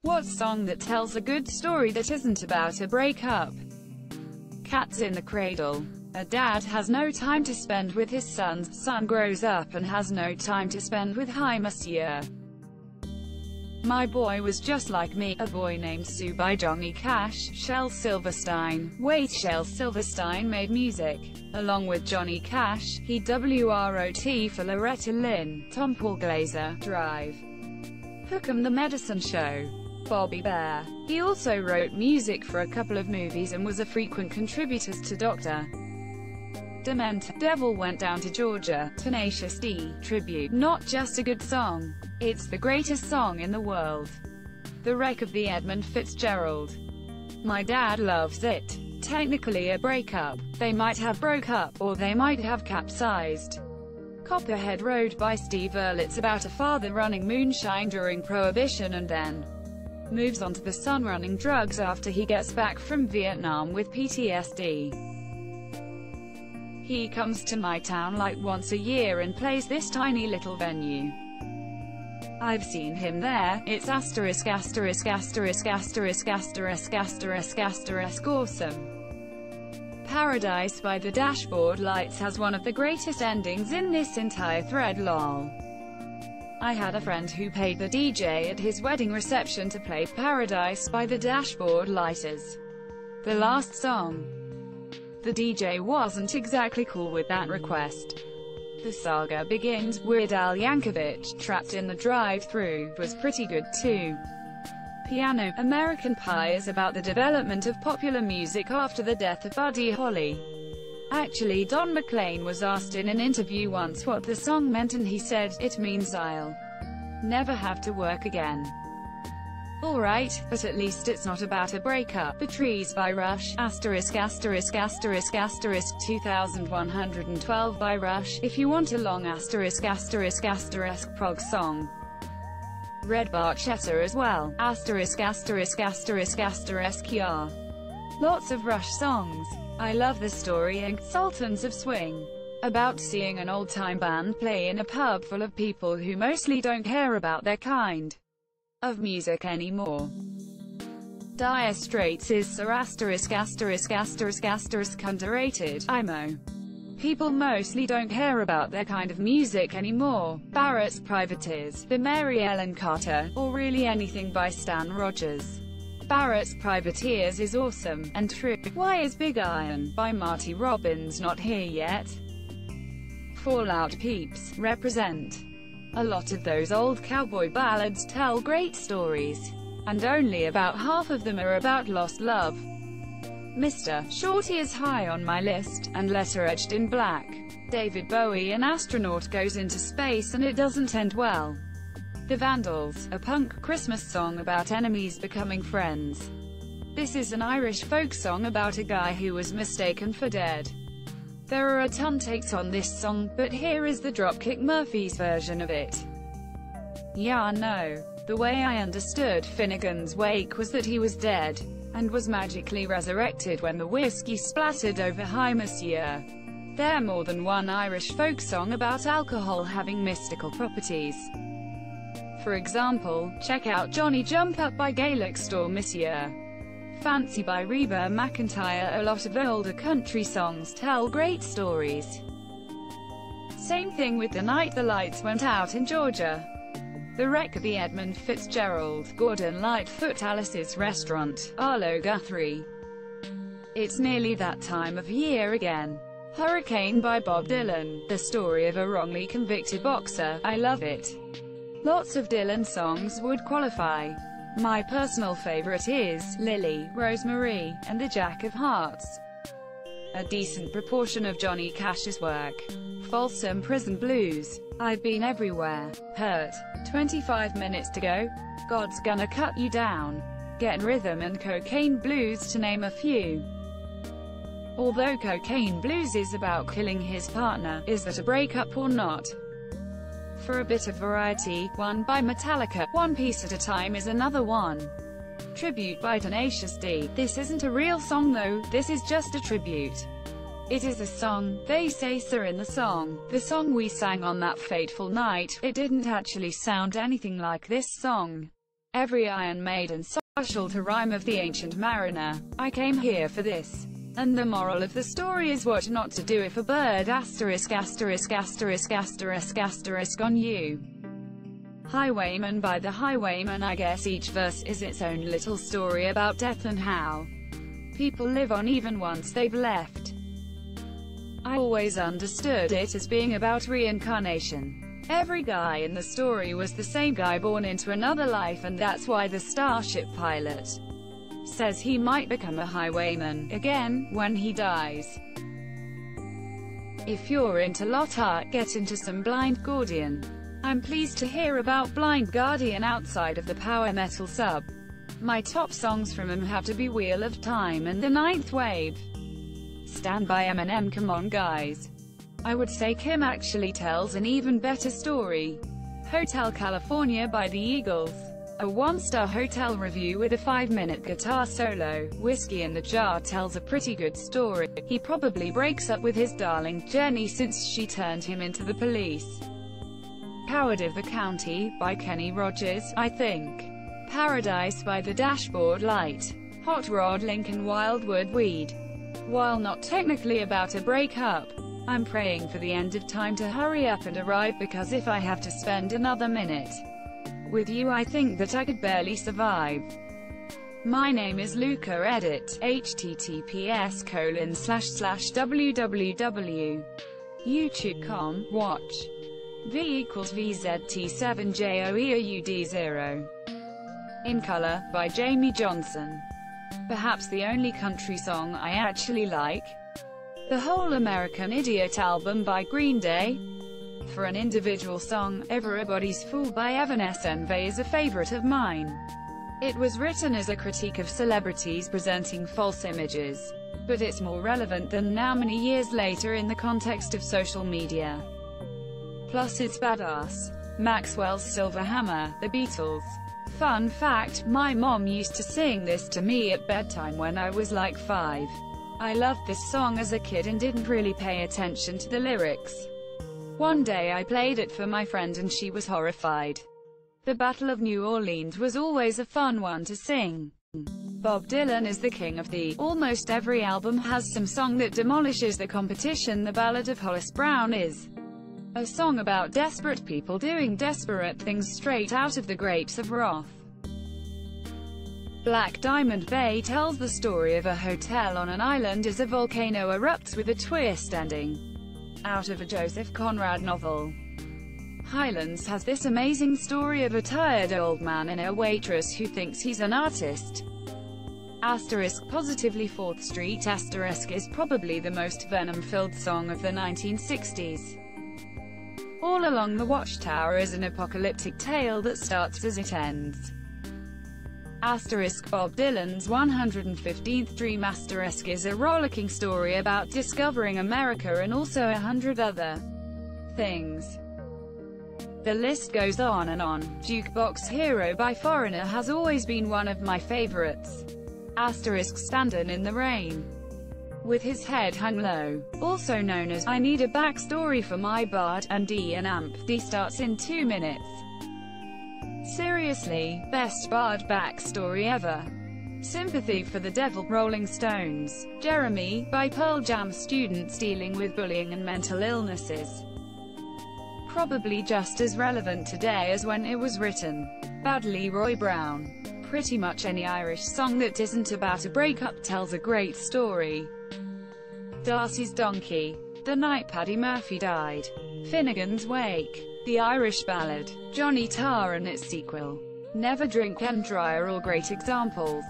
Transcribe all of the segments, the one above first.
What song that tells a good story that isn't about a breakup? Cats in the Cradle. A dad has no time to spend with his son grows up and has no time to spend with Hi Monsieur. My Boy Was Just Like Me, A Boy Named Sue by Johnny Cash, Shel Silverstein. Wait, Shel Silverstein made music. Along with Johnny Cash, he wrote for Loretta Lynn, Tom Paul Glazer, Drive, Hook 'em the Medicine Show, Bobby Bear. He also wrote music for a couple of movies and was a frequent contributor to Dr. Dement, Devil Went Down to Georgia, Tenacious D, Tribute. Not just a good song. It's the greatest song in the world. The Wreck of the Edmund Fitzgerald. My dad loves it. Technically a breakup. They might have broke up, or they might have capsized. Copperhead Road by Steve Earle. It's about a father running moonshine during Prohibition and then moves on to the son running drugs after he gets back from Vietnam with PTSD. He comes to my town like once a year and plays this tiny little venue. I've seen him there. It's asterisk asterisk asterisk asterisk asterisk asterisk asterisk awesome. Paradise by the Dashboard Lights has one of the greatest endings in this entire thread, lol. I had a friend who paid the DJ at his wedding reception to play Paradise by the Dashboard Lighters, the last song. The DJ wasn't exactly cool with that request. The saga begins. Weird Al Yankovic, Trapped in the Drive-Thru, was pretty good too. Piano. American Pie is about the development of popular music after the death of Buddy Holly. Actually, Don McLean was asked in an interview once what the song meant and he said, "It means I'll never have to work again." Alright, but at least it's not about a breakup. The Trees by Rush, asterisk asterisk asterisk asterisk 2112 by Rush, if you want a long asterisk asterisk asterisk prog song. Red Barchetta as well, asterisk asterisk asterisk asterisk yeah. Lots of Rush songs. I love the story in Sultans of Swing, about seeing an old-time band play in a pub full of people who mostly don't care about their kind of music anymore. Dire Straits is so asterisk asterisk asterisk asterisk underrated. IMO. People mostly don't care about their kind of music anymore. Barrett's Privateers, The Mary Ellen Carter, or really anything by Stan Rogers. Barrett's Privateers is awesome, and true. Why is Big Iron, by Marty Robbins not here yet? Fallout Peeps, Represent. A lot of those old cowboy ballads tell great stories, and only about half of them are about lost love. Mr. Shorty is high on my list, and Letter Etched in Black. David Bowie, an astronaut, goes into space and it doesn't end well. The Vandals, a punk Christmas song about enemies becoming friends. This is an Irish folk song about a guy who was mistaken for dead. There are a ton takes on this song, but here is the Dropkick Murphys version of it. Yeah, no. The way I understood Finnegan's Wake was that he was dead, and was magically resurrected when the whiskey splattered over Hi Monsieur. There more than one Irish folk song about alcohol having mystical properties. For example, check out Johnny Jump Up by Gaelic Store Monsieur. Fancy by Reba McEntire. A lot of older country songs tell great stories. Same thing with The Night the Lights Went Out in Georgia. The Wreck of the Edmund Fitzgerald, Gordon Lightfoot, Alice's Restaurant, Arlo Guthrie. It's nearly that time of year again. Hurricane by Bob Dylan, the story of a wrongly convicted boxer. I love it. Lots of Dylan songs would qualify. My personal favorite is Lily, Rosemary, and the Jack of Hearts. A decent proportion of Johnny Cash's work. Folsom Prison Blues, I've Been Everywhere, Hurt, 25 Minutes to Go, God's Gonna Cut You Down, Get Rhythm and Cocaine Blues, to name a few. Although Cocaine Blues is about killing his partner, is that a breakup or not? For a bit of variety, one by Metallica, One Piece at a Time is another one. Tribute by Tenacious D. This isn't a real song though, this is just a tribute. It is a song, they say so in the song. The song we sang on that fateful night, it didn't actually sound anything like this song. Every Iron Maiden social to rhyme of the Ancient Mariner. I came here for this. And the moral of the story is what not to do if a bird asterisk asterisk asterisk asterisk asterisk on you. Highwayman by the Highwayman. I guess each verse is its own little story about death and how people live on even once they've left. I always understood it as being about reincarnation. Every guy in the story was the same guy born into another life, and that's why the starship pilot says he might become a highwayman again when he dies. If you're into lot art, get into some Blind Guardian. I'm pleased to hear about Blind Guardian outside of the power metal sub. My top songs from him have to be Wheel of Time and The Ninth Wave. Stand by Eminem. Come on guys. I would say Kim actually tells an even better story. Hotel California by the Eagles. A one-star hotel review with a 5-minute guitar solo. Whiskey in the Jar tells a pretty good story. He probably breaks up with his darling Jenny since she turned him into the police. Coward of the County by Kenny Rogers. I think Paradise by the Dashboard Light. Hot Rod Lincoln Wildwood Weed. While not technically about a breakup, I'm praying for the end of time to hurry up and arrive, because if I have to spend another minute with you, I think that I could barely survive. My name is Luca. Edit. https://www.youtube.com. Watch. V equals VZT7JOEAUD0. In Color, by Jamie Johnson. Perhaps the only country song I actually like. The Whole American Idiot album by Green Day. For an individual song, Everybody's Fool by Evanescence is a favorite of mine. It was written as a critique of celebrities presenting false images, but it's more relevant than now many years later in the context of social media. Plus it's badass. Maxwell's Silver Hammer, The Beatles. Fun fact, my mom used to sing this to me at bedtime when I was like 5. I loved this song as a kid and didn't really pay attention to the lyrics. One day I played it for my friend and she was horrified. The Battle of New Orleans was always a fun one to sing. Bob Dylan is the king of the. Almost every album has some song that demolishes the competition. The Ballad of Hollis Brown is a song about desperate people doing desperate things straight out of The Grapes of Wrath. Black Diamond Bay tells the story of a hotel on an island as a volcano erupts, with a twist ending. Out of a Joseph Conrad novel. Highlands has this amazing story of a tired old man and a waitress who thinks he's an artist. Asterisk positively 4th Street asterisk is probably the most venom-filled song of the 1960s. All Along the Watchtower is an apocalyptic tale that starts as it ends. Asterisk Bob Dylan's 115th Dream asterisk is a rollicking story about discovering America and also 100 other things. The list goes on and on. Jukebox Hero by Foreigner has always been one of my favorites. Asterisk Standin' in the Rain. With his head hung low, also known as I Need a Backstory for My Bard, and D and Amp, D starts in 2 minutes. Seriously, best bard backstory ever. Sympathy for the Devil, Rolling Stones. Jeremy, by Pearl Jam. Students dealing with bullying and mental illnesses. Probably just as relevant today as when it was written. Bad Leroy Brown. Pretty much any Irish song that isn't about a breakup tells a great story. Darcy's Donkey. The Night Paddy Murphy Died. Finnegan's Wake. The Irish Ballad. Johnny Tarr and its sequel. Never Drink and Dry are all great examples.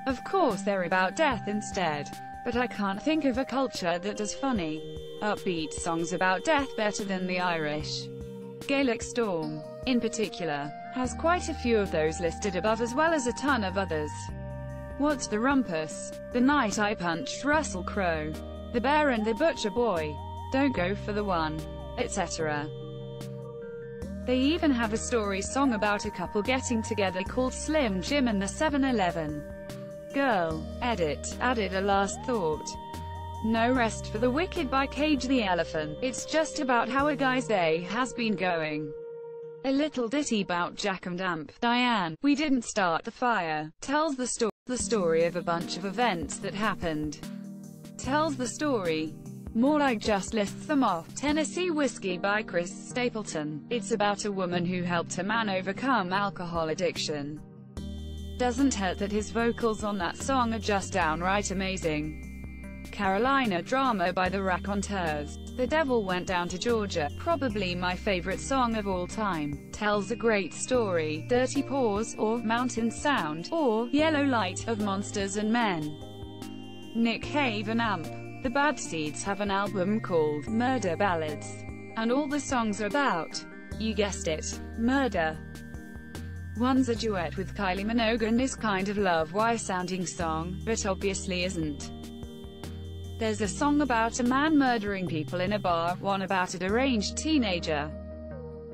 Of course they're about death instead. But I can't think of a culture that does funny, upbeat songs about death better than the Irish. Gaelic Storm, in particular, has quite a few of those listed above, as well as a ton of others. What's the Rumpus? The Night I Punched Russell Crowe. The Bear and the Butcher Boy. Don't Go for the One, etc. They even have a story song about a couple getting together called Slim Jim and the 7-Eleven Girl. Edit. Added a last thought. No Rest for the Wicked by Cage the Elephant. It's just about how a guy's day has been going. A little ditty about Jack and Amp. Diane, we didn't start the fire. Tells the story of a bunch of events that happened. Tells the story. More like just lists them off. Tennessee Whiskey by Chris Stapleton. It's about a woman who helped a man overcome alcohol addiction. Doesn't hurt that his vocals on that song are just downright amazing. Carolina Drama by the Raconteurs. The Devil Went Down to Georgia, probably my favorite song of all time, tells a great story. Dirty Paws, or Mountain Sound, or Yellow Light, of Monsters and Men. Nick Cave and Amp. The Bad Seeds have an album called Murder Ballads, and all the songs are about, you guessed it, murder. One's a duet with Kylie Minogue and is kind of love-why sounding song, but obviously isn't. There's a song about a man murdering people in a bar, one about a deranged teenager.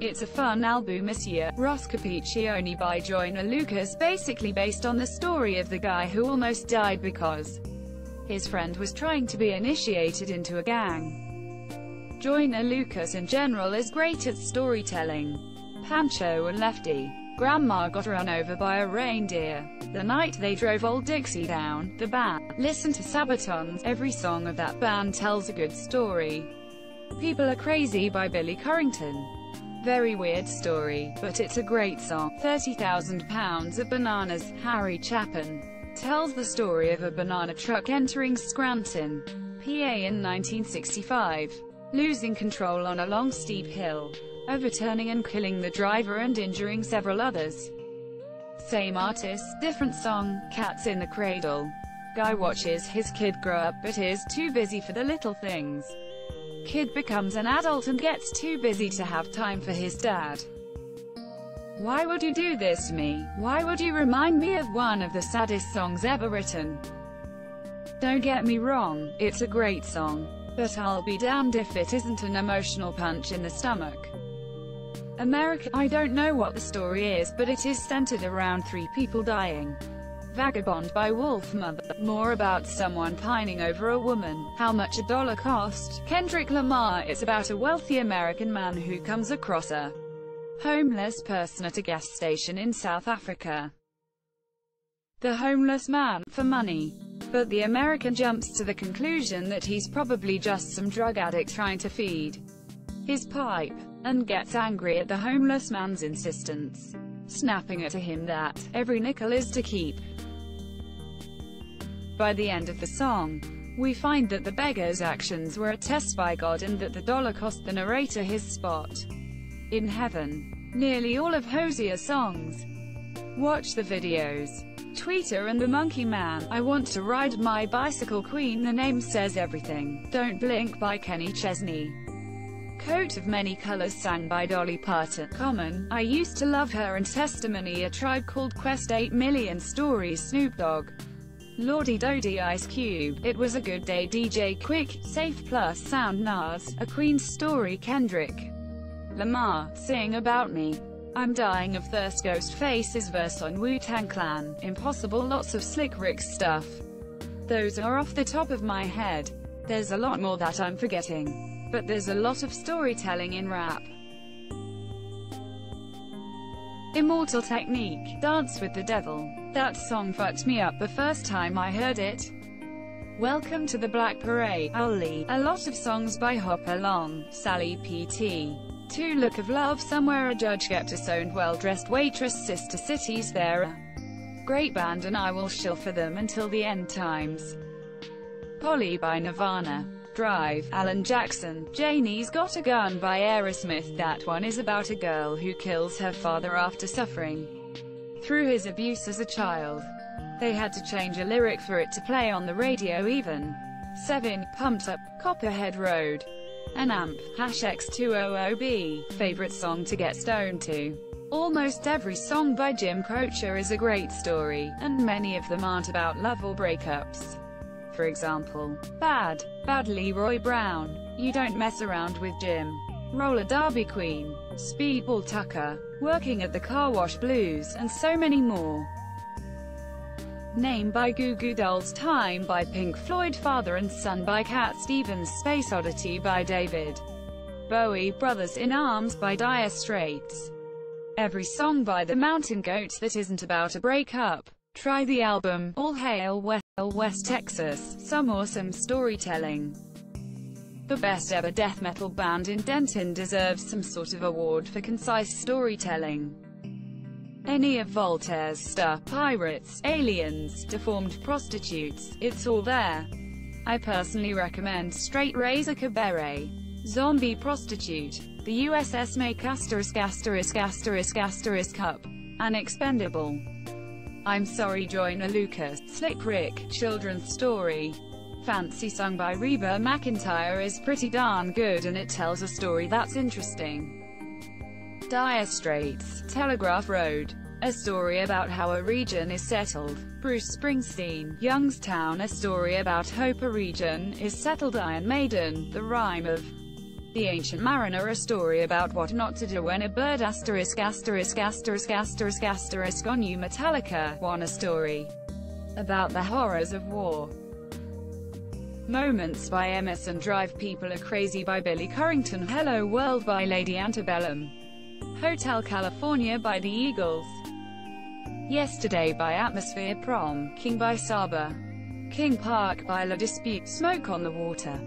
It's a fun album. Monsieur Roscapiccioni by Joyner Lucas, basically based on the story of the guy who almost died because his friend was trying to be initiated into a gang. Joyner Lucas in general is great at storytelling. Pancho and Lefty. Grandma got run over by a reindeer. The night they drove Old Dixie down, the band listened to Sabatons. Every song of that band tells a good story. People Are Crazy by Billy Currington. Very weird story, but it's a great song. 30,000 Pounds of Bananas. Harry Chapin tells the story of a banana truck entering Scranton, PA in 1965, losing control on a long steep hill, overturning and killing the driver and injuring several others. Same artist, different song. Cats in the Cradle. Guy watches his kid grow up but is too busy for the little things. Kid becomes an adult and gets too busy to have time for his dad. Why would you do this to me? Why would you remind me of one of the saddest songs ever written? Don't get me wrong, it's a great song, but I'll be damned if it isn't an emotional punch in the stomach. America. I don't know what the story is, but it is centered around 3 people dying. Vagabond by Wolf Mother. More about someone pining over a woman. How Much a Dollar Cost. Kendrick Lamar. It's about a wealthy American man who comes across a homeless person at a gas station in South Africa. The homeless man, for money. But the American jumps to the conclusion that he's probably just some drug addict trying to feed his pipe, and gets angry at the homeless man's insistence, snapping at him that every nickel is to keep. By the end of the song, we find that the beggar's actions were a test by God and that the dollar cost the narrator his spot in heaven. Nearly all of Hosier's songs. Watch the videos. Tweeter and the Monkey Man. I Want to Ride My Bicycle Queen. The name says everything. Don't Blink by Kenny Chesney. Coat of Many Colors sang by Dolly Parton. Common, I Used to Love Her and Testimony. A Tribe Called Quest. 8 Million Stories. Snoop Dogg. Lordy Dodie. Ice Cube. It Was a Good Day. DJ Quick. Safe Plus Sound. Nas. A Queen's Story. Kendrick Lamar. Sing About Me. I'm Dying of Thirst. Ghostface's verse on Wu-Tang Clan. Impossible. Lots of Slick Rick stuff. Those are off the top of my head. There's a lot more that I'm forgetting. But there's a lot of storytelling in rap. Immortal Technique. Dance with the Devil. That song fucked me up the first time I heard it. Welcome to the Black Parade. Ali. A lot of songs by Hopper Long. Sally P.T. To Look of Love. Somewhere a Judge Kept a Stoned Well-Dressed Waitress. Sister Cities. They're a great band and I will shill for them until the end times. Polly by Nirvana. Drive. Alan Jackson. Janie's Got a Gun by Aerosmith. That one is about a girl who kills her father after suffering through his abuse as a child. They had to change a lyric for it to play on the radio even. 7. Pumped Up. Copperhead Road. An Amp. X200B. Favorite song to get stoned to. Almost every song by Jim Croce is a great story, and many of them aren't about love or breakups. For example, Bad Leroy Brown, You Don't Mess Around with Jim, Roller Derby Queen, Speedball Tucker, Working at the Car Wash Blues, and so many more. Name by Goo Goo Dolls. Time by Pink Floyd. Father and Son by Cat Stevens. Space Oddity by David Bowie. Brothers in Arms by Dire Straits. Every song by the Mountain Goats that isn't about a breakup. Try the album, All Hail West Texas, some awesome storytelling. The best ever death metal band in Denton deserves some sort of award for concise storytelling. Any of Voltaire's stuff, pirates, aliens, deformed prostitutes, it's all there. I personally recommend Straight Razor Cabaret, Zombie Prostitute, the USS Make ***** Cup, and Expendable. I'm Sorry Joyner Lucas, Slick Rick, Children's Story. Fancy, sung by Reba McEntire, is pretty darn good and it tells a story that's interesting. Dire Straits, Telegraph Road, a story about how a region is settled. Bruce Springsteen, Youngstown, a story about hope a region is settled. Iron Maiden, The Rime of the Ancient Mariner, a story about what not to do when a bird ****** on you. Metallica, One, a story about the horrors of war. Moments by Emerson, Drive People Are Crazy by Billy Currington, Hello World by Lady Antebellum, Hotel California by the Eagles, Yesterday by Atmosphere, Prom King by Saba, King Park by La Dispute, Smoke on the Water.